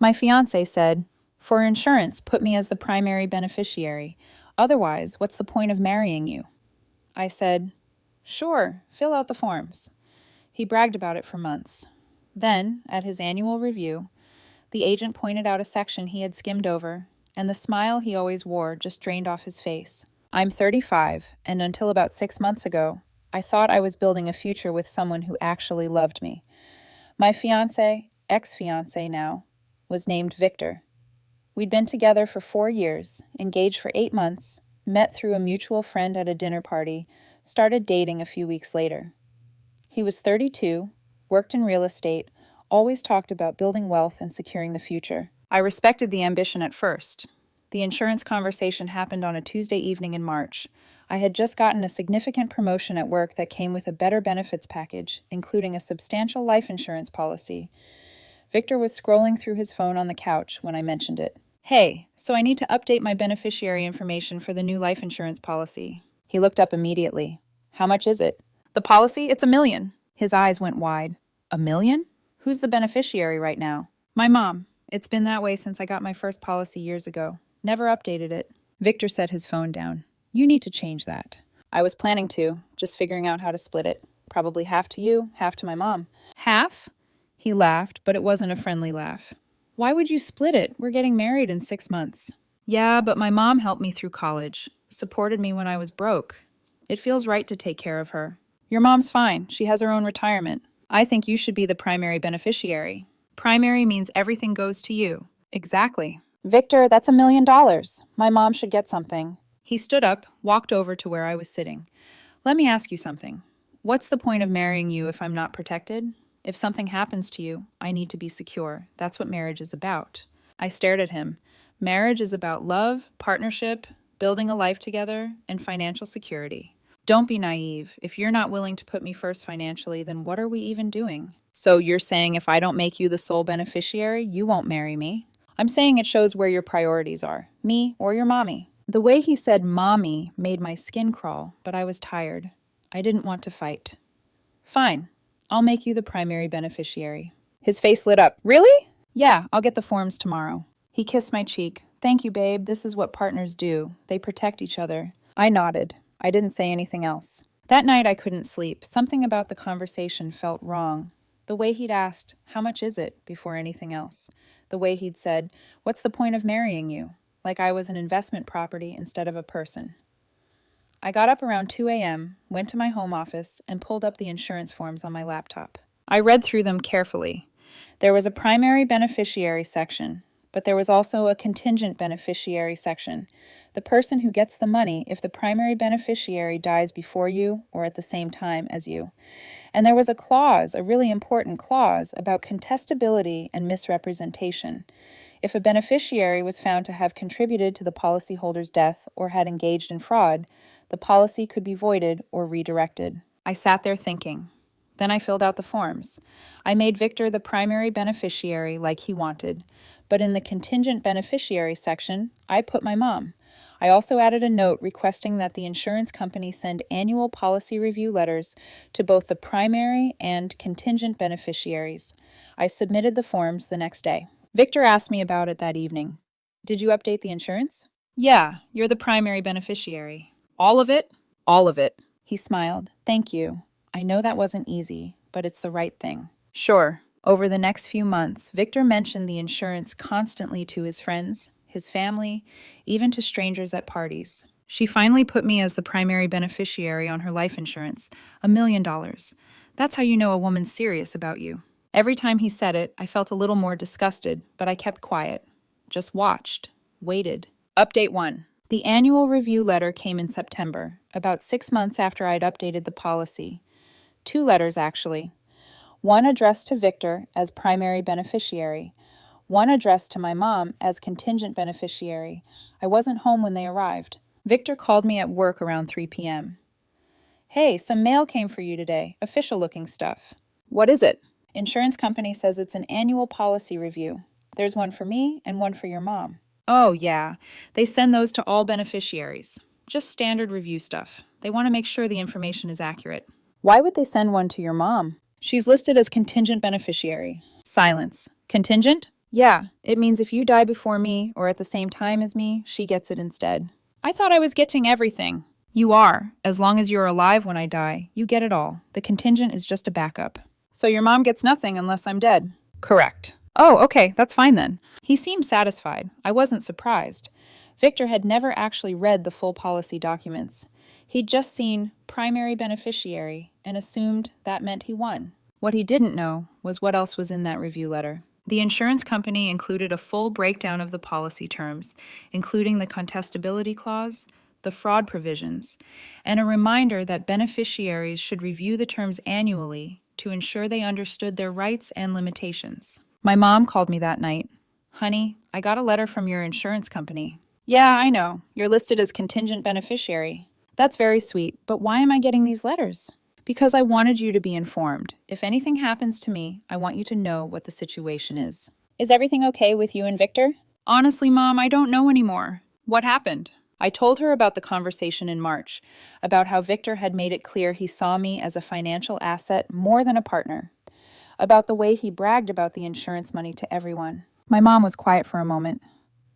My fiancé said, "For insurance, put me as the primary beneficiary. Otherwise, what's the point of marrying you?" I said, "Sure, fill out the forms." He bragged about it for months. Then, at his annual review, the agent pointed out a section he had skimmed over, and the smile he always wore just drained off his face. I'm 35, and until about 6 months ago, I thought I was building a future with someone who actually loved me. My fiancé, ex-fiancé now, was named Victor. We'd been together for 4 years, engaged for 8 months, met through a mutual friend at a dinner party, started dating a few weeks later. He was 32, worked in real estate, always talked about building wealth and securing the future. I respected the ambition at first. The insurance conversation happened on a Tuesday evening in March. I had just gotten a significant promotion at work that came with a better benefits package, including a substantial life insurance policy. Victor was scrolling through his phone on the couch when I mentioned it. "Hey, so I need to update my beneficiary information for the new life insurance policy." He looked up immediately. "How much is it?" "The policy? It's $1 million. His eyes went wide. "$1 million? Who's the beneficiary right now?" "My mom. It's been that way since I got my first policy years ago. Never updated it." Victor set his phone down. "You need to change that." I was planning to, just figuring out how to split it. Probably half to you, half to my mom. "Half?" He laughed, but it wasn't a friendly laugh. "Why would you split it? We're getting married in 6 months." "Yeah, but my mom helped me through college, supported me when I was broke. It feels right to take care of her." "Your mom's fine. She has her own retirement. I think you should be the primary beneficiary." "Primary means everything goes to you." "Exactly." "Victor, that's $1 million. My mom should get something." He stood up, walked over to where I was sitting. "Let me ask you something. What's the point of marrying you if I'm not protected? If something happens to you, I need to be secure. That's what marriage is about." I stared at him. Marriage is about love, partnership, building a life together, and financial security. Don't be naive. If you're not willing to put me first financially, then what are we even doing? So you're saying if I don't make you the sole beneficiary, you won't marry me? I'm saying it shows where your priorities are, me or your mommy. The way he said mommy made my skin crawl, but I was tired. I didn't want to fight. "Fine. I'll make you the primary beneficiary." His face lit up. "Really?" "Yeah, I'll get the forms tomorrow." He kissed my cheek. "Thank you, babe. This is what partners do. They protect each other." I nodded. I didn't say anything else. That night I couldn't sleep. Something about the conversation felt wrong. The way he'd asked, "How much is it?" before anything else. The way he'd said, "What's the point of marrying you?" Like I was an investment property instead of a person. I got up around 2 a.m., went to my home office, and pulled up the insurance forms on my laptop. I read through them carefully. There was a primary beneficiary section, but there was also a contingent beneficiary section, the person who gets the money if the primary beneficiary dies before you or at the same time as you. And there was a clause, a really important clause, about contestability and misrepresentation. If a beneficiary was found to have contributed to the policyholder's death or had engaged in fraud, the policy could be voided or redirected. I sat there thinking. Then I filled out the forms. I made Victor the primary beneficiary like he wanted, but in the contingent beneficiary section, I put my mom. I also added a note requesting that the insurance company send annual policy review letters to both the primary and contingent beneficiaries. I submitted the forms the next day. Victor asked me about it that evening. "Did you update the insurance?" "Yeah, you're the primary beneficiary." "All of it?" "All of it." He smiled. "Thank you. I know that wasn't easy, but it's the right thing." "Sure." Over the next few months, Victor mentioned the insurance constantly to his friends, his family, even to strangers at parties. She finally put me as the primary beneficiary on her life insurance, $1 million. That's how you know a woman's serious about you. Every time he said it, I felt a little more disgusted, but I kept quiet. Just watched. Waited. Update 1. The annual review letter came in September, about 6 months after I'd updated the policy. 2 letters, actually. One addressed to Victor as primary beneficiary. One addressed to my mom as contingent beneficiary. I wasn't home when they arrived. Victor called me at work around 3 p.m. "Hey, some mail came for you today. Official-looking stuff." "What is it?" "Insurance company says it's an annual policy review. There's one for me and one for your mom." "Oh, yeah. They send those to all beneficiaries. Just standard review stuff. They want to make sure the information is accurate." "Why would they send one to your mom?" "She's listed as contingent beneficiary." Silence. "Contingent?" Yeah, it means if you die before me or at the same time as me, she gets it instead. I thought I was getting everything. You are. As long as you're alive when I die, you get it all. The contingent is just a backup. So your mom gets nothing unless I'm dead? Correct. Oh, okay, that's fine then. He seemed satisfied. I wasn't surprised. Victor had never actually read the full policy documents. He'd just seen primary beneficiary and assumed that meant he won. What he didn't know was what else was in that review letter. The insurance company included a full breakdown of the policy terms, including the contestability clause, the fraud provisions, and a reminder that beneficiaries should review the terms annually to ensure they understood their rights and limitations. My mom called me that night. Honey, I got a letter from your insurance company. Yeah, I know. You're listed as contingent beneficiary. That's very sweet, but why am I getting these letters? Because I wanted you to be informed. If anything happens to me, I want you to know what the situation is. Is everything okay with you and Victor? Honestly, Mom, I don't know anymore. What happened? I told her about the conversation in March, about how Victor had made it clear he saw me as a financial asset more than a partner, about the way he bragged about the insurance money to everyone. My mom was quiet for a moment.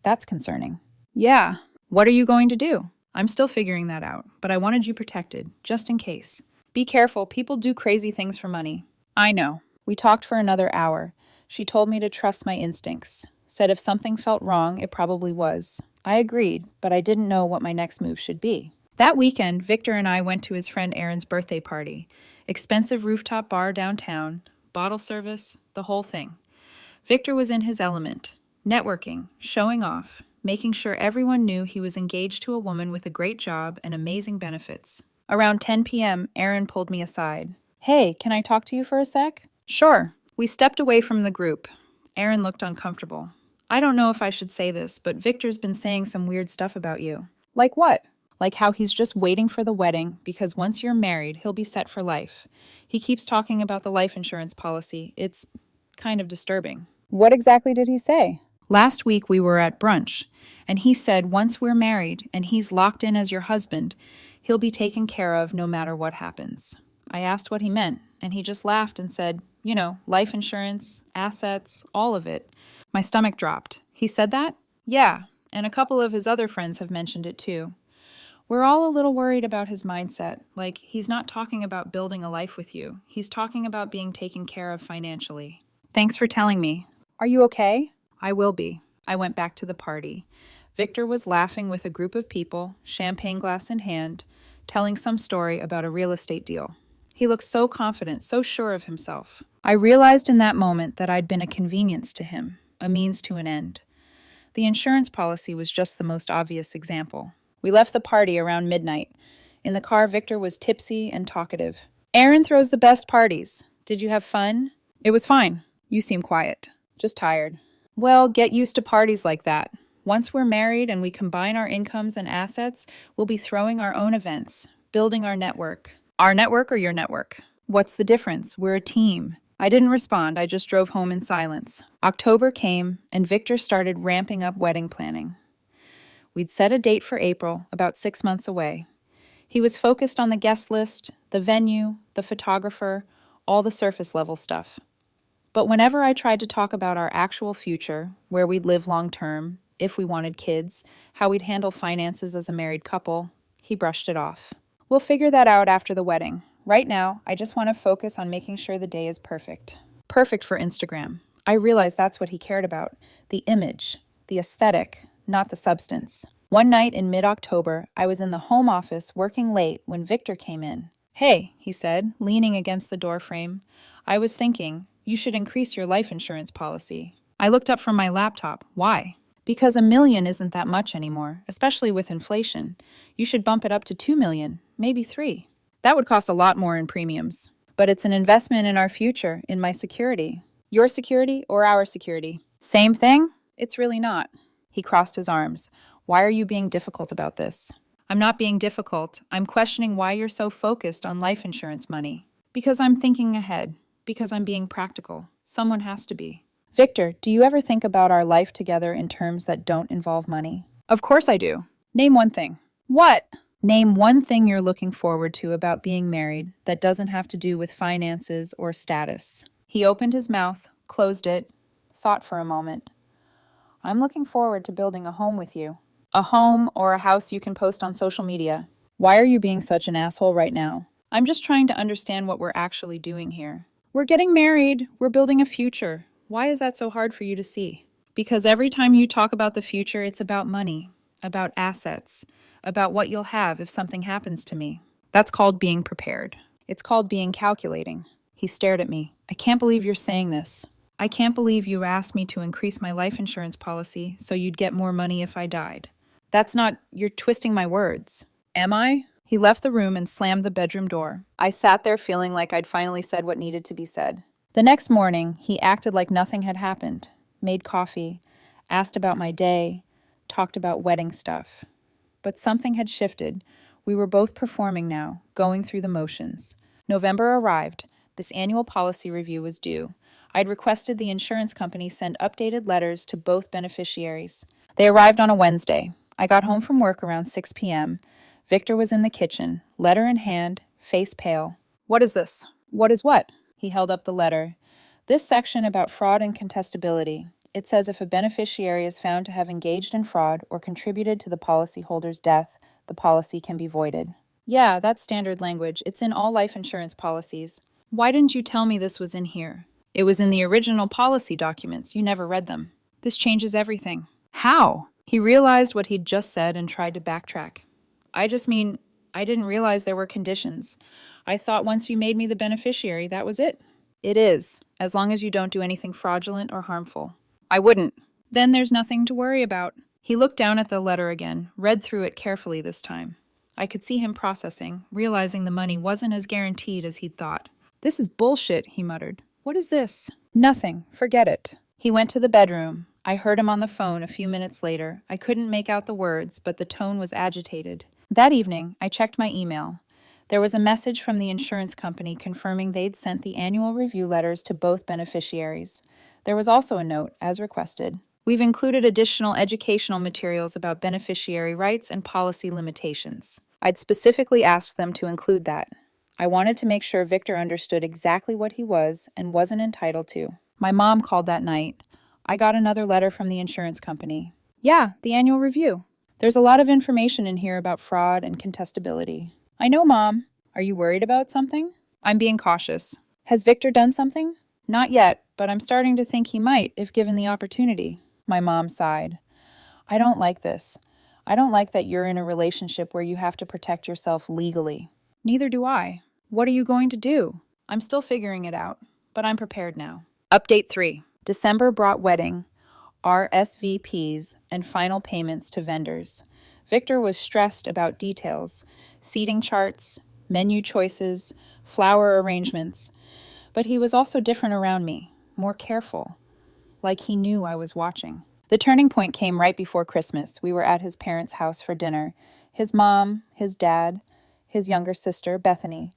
That's concerning. Yeah. What are you going to do? I'm still figuring that out, but I wanted you protected, just in case. Be careful, people do crazy things for money. I know. We talked for another hour. She told me to trust my instincts. Said if something felt wrong, it probably was. I agreed, but I didn't know what my next move should be. That weekend, Victor and I went to his friend Aaron's birthday party. Expensive rooftop bar downtown, bottle service, the whole thing. Victor was in his element, networking, showing off, making sure everyone knew he was engaged to a woman with a great job and amazing benefits. Around 10 p.m., Aaron pulled me aside. Hey, can I talk to you for a sec? Sure. We stepped away from the group. Aaron looked uncomfortable. I don't know if I should say this, but Victor's been saying some weird stuff about you. Like what? Like how he's just waiting for the wedding because once you're married, he'll be set for life. He keeps talking about the life insurance policy. It's kind of disturbing. What exactly did he say? Last week we were at brunch, and he said once we're married and he's locked in as your husband, he'll be taken care of no matter what happens. I asked what he meant, and he just laughed and said, you know, life insurance, assets, all of it. My stomach dropped. He said that? Yeah, and a couple of his other friends have mentioned it too. We're all a little worried about his mindset. Like, he's not talking about building a life with you. He's talking about being taken care of financially. Thanks for telling me. Are you okay? I will be. I went back to the party. Victor was laughing with a group of people, champagne glass in hand, telling some story about a real estate deal. He looked so confident, so sure of himself. I realized in that moment that I'd been a convenience to him, a means to an end. The insurance policy was just the most obvious example. We left the party around midnight. In the car, Victor was tipsy and talkative. Aaron throws the best parties. Did you have fun? It was fine. You seem quiet. Just tired. Well, get used to parties like that. Once we're married and we combine our incomes and assets, we'll be throwing our own events, building our network. Our network or your network? What's the difference? We're a team. I didn't respond. I just drove home in silence. October came, and Victor started ramping up wedding planning. We'd set a date for April, about 6 months away. He was focused on the guest list, the venue, the photographer, all the surface level stuff. But whenever I tried to talk about our actual future, where we'd live long term, if we wanted kids, how we'd handle finances as a married couple, he brushed it off. We'll figure that out after the wedding. Right now, I just want to focus on making sure the day is perfect. Perfect for Instagram. I realized that's what he cared about. The image, the aesthetic, not the substance. One night in mid-October, I was in the home office working late when Victor came in. Hey, he said, leaning against the doorframe. I was thinking, you should increase your life insurance policy. I looked up from my laptop. Why? Because $1 million isn't that much anymore, especially with inflation. You should bump it up to $2 million, maybe $3 million. That would cost a lot more in premiums. But it's an investment in our future, in my security. Your security or our security? Same thing? It's really not. He crossed his arms. Why are you being difficult about this? I'm not being difficult. I'm questioning why you're so focused on life insurance money. Because I'm thinking ahead. Because I'm being practical. Someone has to be. Victor, do you ever think about our life together in terms that don't involve money? Of course I do. Name one thing. What? Name one thing you're looking forward to about being married that doesn't have to do with finances or status. He opened his mouth, closed it, thought for a moment. I'm looking forward to building a home with you. A home or a house you can post on social media. Why are you being such an asshole right now? I'm just trying to understand what we're actually doing here. We're getting married. We're building a future. Why is that so hard for you to see? Because every time you talk about the future, it's about money, about assets, about what you'll have if something happens to me. That's called being prepared. It's called being calculating. He stared at me. I can't believe you're saying this. I can't believe you asked me to increase my life insurance policy so you'd get more money if I died. That's not, you're twisting my words. Am I? He left the room and slammed the bedroom door. I sat there feeling like I'd finally said what needed to be said. The next morning, he acted like nothing had happened, made coffee, asked about my day, talked about wedding stuff. But something had shifted. We were both performing now, going through the motions. November arrived. This annual policy review was due. I'd requested the insurance company send updated letters to both beneficiaries. They arrived on a Wednesday. I got home from work around 6 p.m. Victor was in the kitchen, letter in hand, face pale. What is this? What is what? He held up the letter. This section about fraud and contestability. It says if a beneficiary is found to have engaged in fraud or contributed to the policyholder's death, the policy can be voided. Yeah, that's standard language. It's in all life insurance policies. Why didn't you tell me this was in here? It was in the original policy documents. You never read them. This changes everything. How? He realized what he'd just said and tried to backtrack. I didn't realize there were conditions. I thought once you made me the beneficiary, that was it. It is, as long as you don't do anything fraudulent or harmful. I wouldn't. Then there's nothing to worry about. He looked down at the letter again, read through it carefully this time. I could see him processing, realizing the money wasn't as guaranteed as he'd thought. This is bullshit, he muttered. What is this? Nothing. Forget it. He went to the bedroom. I heard him on the phone a few minutes later. I couldn't make out the words, but the tone was agitated. That evening, I checked my email. There was a message from the insurance company confirming they'd sent the annual review letters to both beneficiaries. There was also a note, as requested. We've included additional educational materials about beneficiary rights and policy limitations. I'd specifically asked them to include that. I wanted to make sure Victor understood exactly what he was and wasn't entitled to. My mom called that night. I got another letter from the insurance company. Yeah, the annual review. There's a lot of information in here about fraud and contestability. I know, Mom. Are you worried about something? I'm being cautious. Has Victor done something? Not yet, but I'm starting to think he might if given the opportunity. My mom sighed. I don't like this. I don't like that you're in a relationship where you have to protect yourself legally. Neither do I. What are you going to do? I'm still figuring it out, but I'm prepared now. Update 3. December brought wedding, RSVPs, and final payments to vendors. Victor was stressed about details, seating charts, menu choices, flower arrangements, but he was also different around me, more careful, like he knew I was watching. The turning point came right before Christmas. We were at his parents' house for dinner. His mom, his dad, his younger sister, Bethany.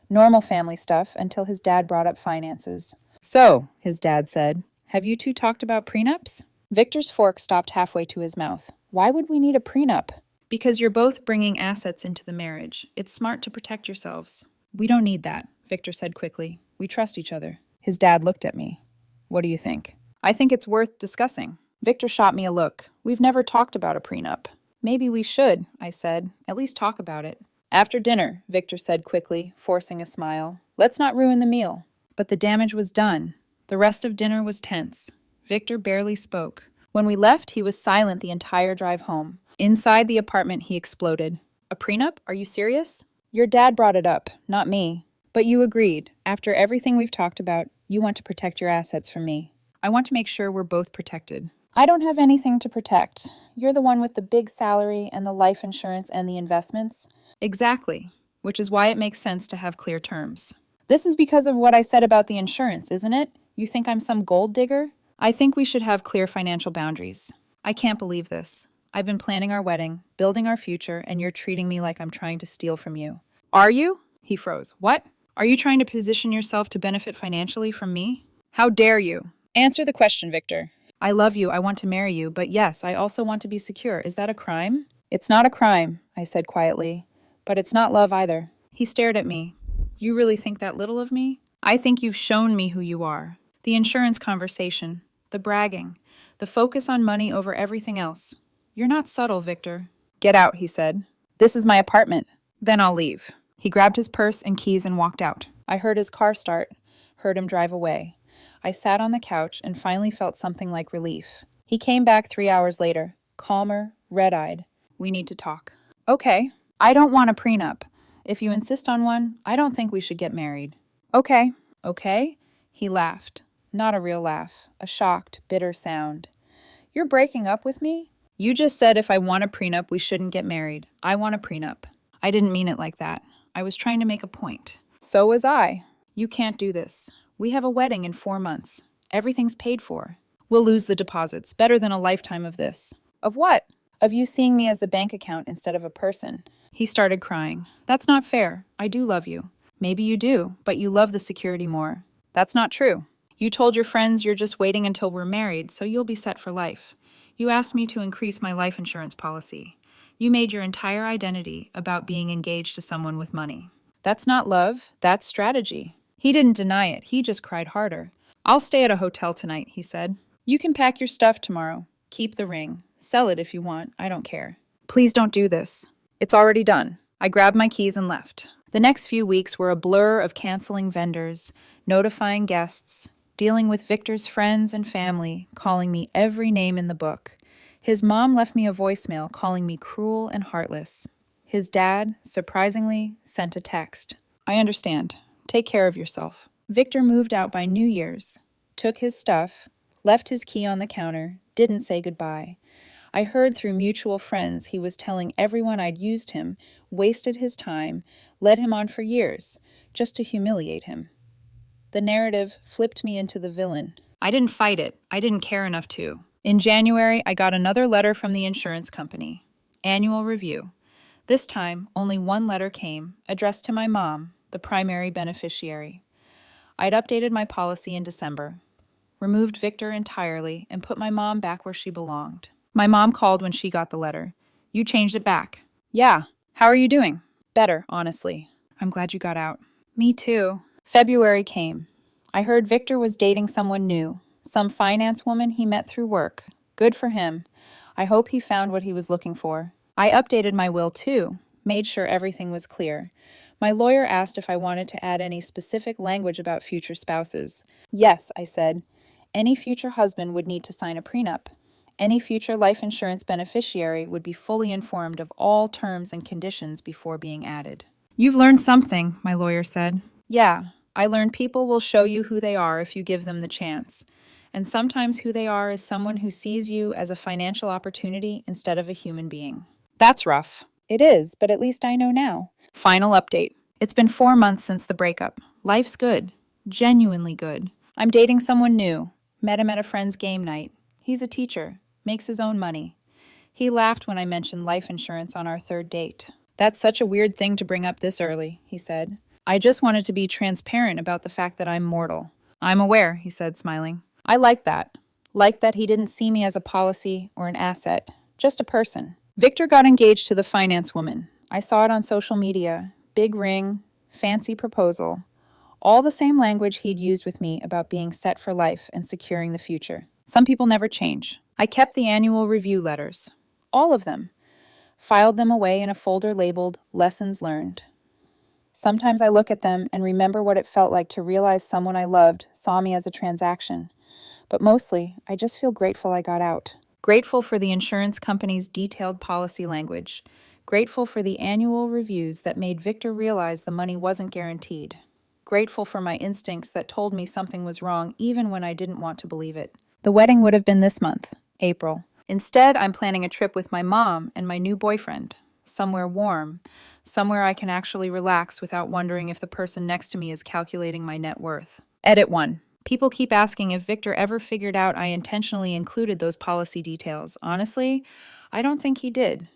Normal family stuff until his dad brought up finances. So, his dad said, have you two talked about prenups? Victor's fork stopped halfway to his mouth. Why would we need a prenup? Because you're both bringing assets into the marriage. It's smart to protect yourselves. We don't need that, Victor said quickly. We trust each other. His dad looked at me. What do you think? I think it's worth discussing. Victor shot me a look. We've never talked about a prenup. Maybe we should, I said. At least talk about it. After dinner, Victor said quickly, forcing a smile. Let's not ruin the meal. But the damage was done. The rest of dinner was tense. Victor barely spoke. When we left, he was silent the entire drive home. Inside the apartment, he exploded. A prenup? Are you serious? Your dad brought it up, not me. But you agreed. After everything we've talked about, you want to protect your assets from me. I want to make sure we're both protected. I don't have anything to protect. You're the one with the big salary and the life insurance and the investments. Exactly, which is why it makes sense to have clear terms. This is because of what I said about the insurance, isn't it? You think I'm some gold digger? I think we should have clear financial boundaries. I can't believe this. I've been planning our wedding, building our future, and you're treating me like I'm trying to steal from you. Are you? He froze. What? Are you trying to position yourself to benefit financially from me? How dare you? Answer the question, Victor. I love you, I want to marry you, but yes, I also want to be secure. Is that a crime? It's not a crime, I said quietly, but it's not love either. He stared at me. You really think that little of me? I think you've shown me who you are. The insurance conversation. The bragging. The focus on money over everything else. You're not subtle, Victor. Get out, he said. This is my apartment. Then I'll leave. He grabbed his purse and keys and walked out. I heard his car start, heard him drive away. I sat on the couch and finally felt something like relief. He came back 3 hours later, calmer, red-eyed. We need to talk. Okay. I don't want a prenup. If you insist on one, I don't think we should get married. Okay. Okay? He laughed. Not a real laugh. A shocked, bitter sound. You're breaking up with me? You just said if I want a prenup, we shouldn't get married. I want a prenup. I didn't mean it like that. I was trying to make a point. So was I. You can't do this. We have a wedding in 4 months. Everything's paid for. We'll lose the deposits. Better than a lifetime of this. Of what? Of you seeing me as a bank account instead of a person. He started crying. That's not fair. I do love you. Maybe you do, but you love the security more. That's not true. You told your friends you're just waiting until we're married, so you'll be set for life. You asked me to increase my life insurance policy. You made your entire identity about being engaged to someone with money. That's not love, that's strategy. He didn't deny it, he just cried harder. I'll stay at a hotel tonight, he said. You can pack your stuff tomorrow. Keep the ring. Sell it if you want, I don't care. Please don't do this. It's already done. I grabbed my keys and left. The next few weeks were a blur of canceling vendors, notifying guests, dealing with Victor's friends and family, calling me every name in the book. His mom left me a voicemail calling me cruel and heartless. His dad, surprisingly, sent a text. I understand. Take care of yourself. Victor moved out by New Year's, took his stuff, left his key on the counter, didn't say goodbye. I heard through mutual friends he was telling everyone I'd used him, wasted his time, led him on for years, just to humiliate him. The narrative flipped me into the villain. I didn't fight it. I didn't care enough to. In January, I got another letter from the insurance company. Annual review. This time, only one letter came, addressed to my mom, the primary beneficiary. I'd updated my policy in December, removed Victor entirely, and put my mom back where she belonged. My mom called when she got the letter. You changed it back. Yeah. How are you doing? Better, honestly. I'm glad you got out. Me too. February came. I heard Victor was dating someone new, some finance woman he met through work. Good for him. I hope he found what he was looking for. I updated my will too, made sure everything was clear. My lawyer asked if I wanted to add any specific language about future spouses. Yes, I said. Any future husband would need to sign a prenup. Any future life insurance beneficiary would be fully informed of all terms and conditions before being added. You've learned something, my lawyer said. Yeah, I learned people will show you who they are if you give them the chance. And sometimes who they are is someone who sees you as a financial opportunity instead of a human being. That's rough. It is, but at least I know now. Final update. It's been 4 months since the breakup. Life's good. Genuinely good. I'm dating someone new. Met him at a friend's game night. He's a teacher. Makes his own money. He laughed when I mentioned life insurance on our 3rd date. That's such a weird thing to bring up this early, he said. I just wanted to be transparent about the fact that I'm mortal. I'm aware, he said, smiling. I like that. Like that he didn't see me as a policy or an asset, just a person. Victor got engaged to the finance woman. I saw it on social media. Big ring, fancy proposal. All the same language he'd used with me about being set for life and securing the future. Some people never change. I kept the annual review letters. All of them. Filed them away in a folder labeled Lessons Learned. Sometimes I look at them and remember what it felt like to realize someone I loved saw me as a transaction. But mostly, I just feel grateful I got out. Grateful for the insurance company's detailed policy language. Grateful for the annual reviews that made Victor realize the money wasn't guaranteed. Grateful for my instincts that told me something was wrong even when I didn't want to believe it. The wedding would have been this month, April. Instead, I'm planning a trip with my mom and my new boyfriend. Somewhere warm. Somewhere I can actually relax without wondering if the person next to me is calculating my net worth. Edit 1. People keep asking if Victor ever figured out I intentionally included those policy details. Honestly, I don't think he did.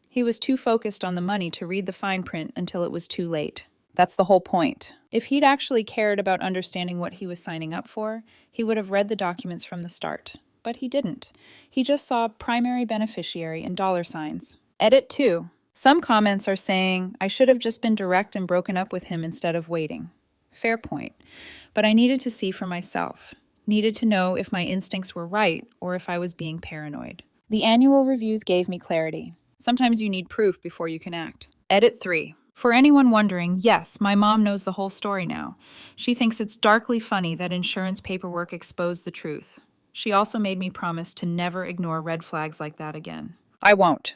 He was too focused on the money to read the fine print until it was too late. That's the whole point. If he'd actually cared about understanding what he was signing up for, he would have read the documents from the start. But he didn't. He just saw primary beneficiary and $signs. Edit 2. Some comments are saying I should have just been direct and broken up with him instead of waiting. Fair point. But I needed to see for myself. Needed to know if my instincts were right or if I was being paranoid. The annual reviews gave me clarity. Sometimes you need proof before you can act. Edit 3. For anyone wondering, yes, my mom knows the whole story now. She thinks it's darkly funny that insurance paperwork exposed the truth. She also made me promise to never ignore red flags like that again. I won't.